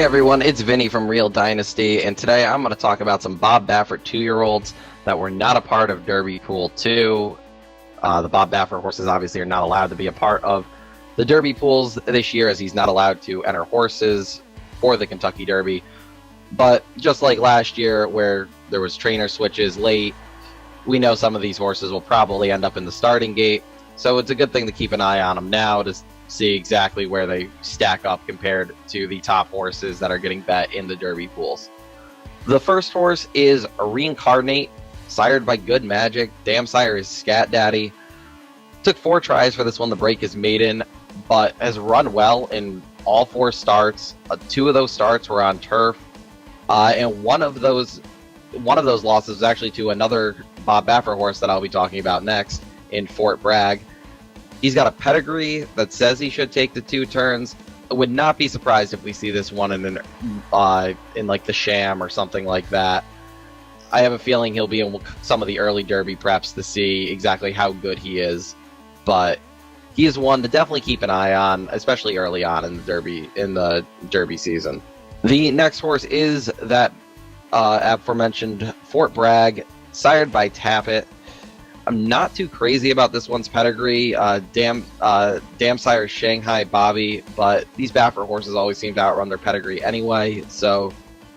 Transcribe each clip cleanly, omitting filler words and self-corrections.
Hey everyone, it's Vinny from Real Dynasty, and today I'm going to talk about some Bob Baffert 2-year-olds that were not a part of Derby Pool 2. The Bob Baffert horses obviously are not allowed to be a part of the Derby pools this year, as he's not allowed to enter horses for the Kentucky Derby. But just like last year where there was trainer switches late, we know some of these horses will probably end up in the starting gate, so it's a good thing to keep an eye on them now to see exactly where they stack up compared to the top horses that are getting bet in the Derby pools. The first horse is Reincarnate, sired by Good Magic. Damn sire is Scat Daddy. Took 4 tries for this one to break his maiden, but has run well in all 4 starts. 2 of those starts were on turf, and one of those losses was actually to another Bob Baffert horse that I'll be talking about next in Fort Bragg. He's got a pedigree that says he should take the 2 turns. I would not be surprised if we see this one in like the Sham or something like that. I have a feeling he'll be in some of the early Derby preps to see exactly how good he is. But he is one to definitely keep an eye on, especially early on in the Derby season. The next horse is that aforementioned Fort Bragg, sired by Tappet. I'm not too crazy about this one's pedigree. Damn sire Shanghai Bobby, but these Baffert horses always seem to outrun their pedigree anyway, so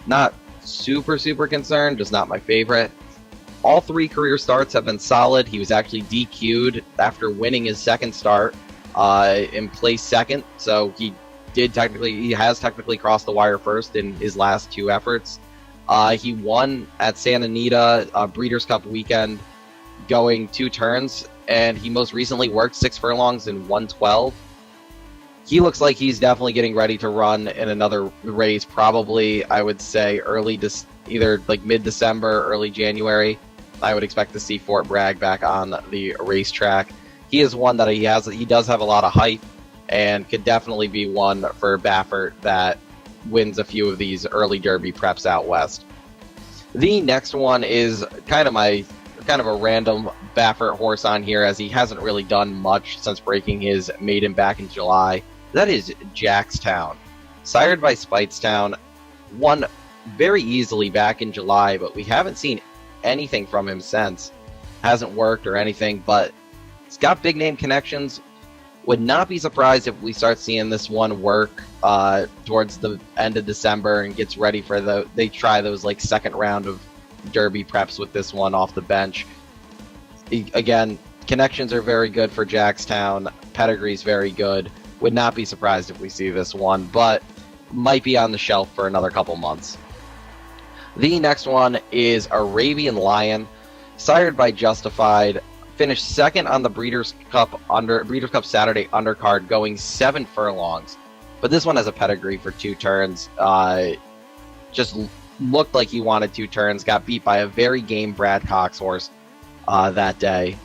not super concerned, just not my favorite. All 3 career starts have been solid. He was actually DQ'd after winning his second start in place second, so he has technically crossed the wire first in his last 2 efforts. He won at Santa Anita Breeders Cup weekend, going 2 turns, and he most recently worked 6 furlongs in 112. He looks like he's definitely getting ready to run in another race, probably, I would say, either like mid-December, early January. I would expect to see Fort Bragg back on the racetrack. He is one that he does have a lot of hype, and could definitely be one for Baffert that wins a few of these early Derby preps out west. The next one is kind of a random Baffert horse on here, as he hasn't really done much since breaking his maiden back in July. That is Jackstown. Sired by Speightstown, won very easily back in July, but we haven't seen anything from him since. Hasn't worked or anything, but he's got big name connections. Would not be surprised if we start seeing this one work towards the end of December and gets ready for they try those like second round of Derby preps with this one off the bench. Again, connections are very good for Jackstown. Pedigree's very good. Would not be surprised if we see this one, but might be on the shelf for another couple months. The next one is Arabian Lion, sired by Justified. Finished second on the Breeders Cup Saturday undercard, going 7 furlongs. But this one has a pedigree for 2 turns. Just looked like he wanted 2 turns, got beat by a very game Brad Cox horse that day.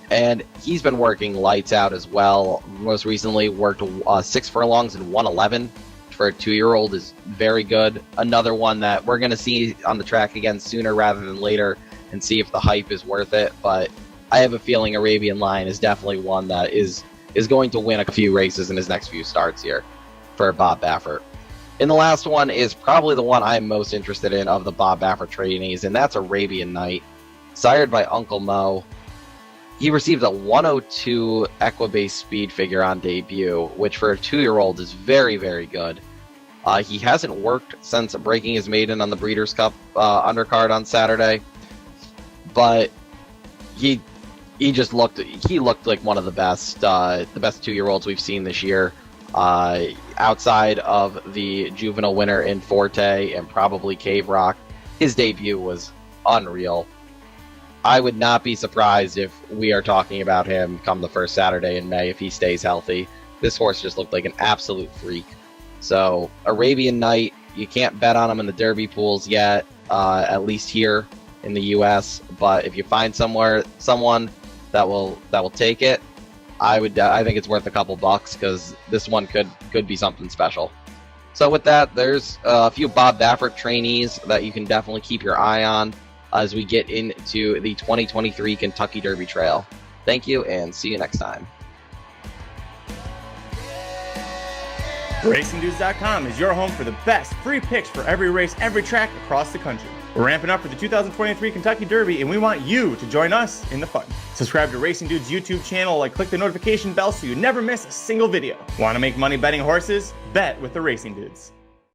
And he's been working lights out as well. Most recently worked 6 furlongs in 111 for a 2-year-old is very good. Another one that we're going to see on the track again sooner rather than later and see if the hype is worth it. But I have a feeling Arabian Lion is definitely one that is going to win a few races in his next few starts here for Bob Baffert. And the last one is probably the one I'm most interested in of the Bob Baffert trainees, and that's Arabian Knight, sired by Uncle Mo. He received a 102 Equibase speed figure on debut, which for a 2-year-old is very good. He hasn't worked since breaking his maiden on the Breeders' Cup undercard on Saturday, but he looked like one of the best 2-year-olds we've seen this year. Outside of the juvenile winner in Forte and probably Cave Rock, his debut was unreal. I would not be surprised if we are talking about him come the first Saturday in May if he stays healthy. This horse just looked like an absolute freak. So Arabian Knight, you can't bet on him in the Derby pools yet, at least here in the U.S. But if you find someone that will take it, I think it's worth a couple bucks, because this one could be something special. So with that, there's a few Bob Baffert trainees that you can definitely keep your eye on as we get into the 2023 Kentucky Derby Trail. Thank you, and see you next time. RacingDudes.com is your home for the best free picks for every race, every track across the country. We're ramping up for the 2023 Kentucky Derby, and we want you to join us in the fun. Subscribe to Racing Dudes YouTube channel and click the notification bell so you never miss a single video. Want to make money betting horses? Bet with the Racing Dudes.